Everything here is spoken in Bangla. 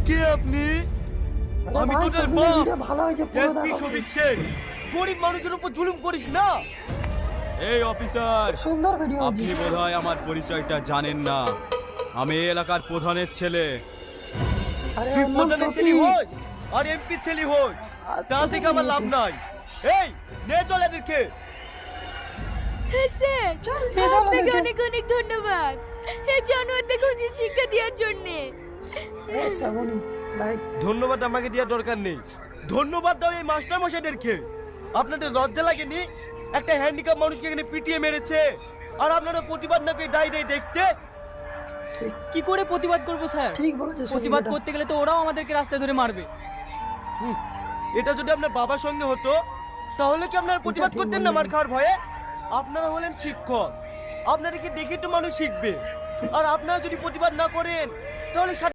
কে আপনি? আমি তোদের বাপ এসপি শফিক শেখ। গরিব মানুষের উপর জুলুম করিস না। এই অফিসার, সুন্দর ভিডিও আপনি বোধহয় আমার পরিচয়টা জানেন না। আমি এই এলাকার প্রধানের ছেলে। আরে তুই ওর নাম প্রধানের ছেলে সফিক। হোস আর এমপি ছেলে হোস, তা থেকে আমার লাভ নাই। এই নে চল এদেরকে। স্যার কে চলো আপনাকে দেখে? অনেক অনেক ধন্যবাদ এই জানোয়ারটাকে উচিত শিক্ষা দেওয়ার জন্যে। এই শ্যামলী, লাইক ধন্যবাদ আমাকে দেওয়ার দরকার নেই, ধন্যবাদ দাও এই মাস্টার মশাইদেরকে। আপনাদের লজ্জা লাগেনি? একটা হ্যান্ডিক্যাপ মানুষকে এখানে পিটিয়ে মেরেছে, আর আপনারা প্রতিবাদ না করে ডাই দেখতে। কি করে প্রতিবাদ করব স্যার? ঠিক বলেছো প্রতিবাদ সফিক, করতে গেলে তো ওরাও আমাদেরকে রাস্তায় ধরে মারবে। এটা যদি আপনার বাবার সঙ্গে হতো তাহলে কি আপনারা প্রতিবাদ ঠিক করতেন না বললেন। মার খাওয়ার ভয়ে? আপনারা হলেন শিক্ষক, আপনাদেরকে দেখে তো মানুষ শিখবে। আর আপনারা যদি প্রতিবাদ না করেন তাহলে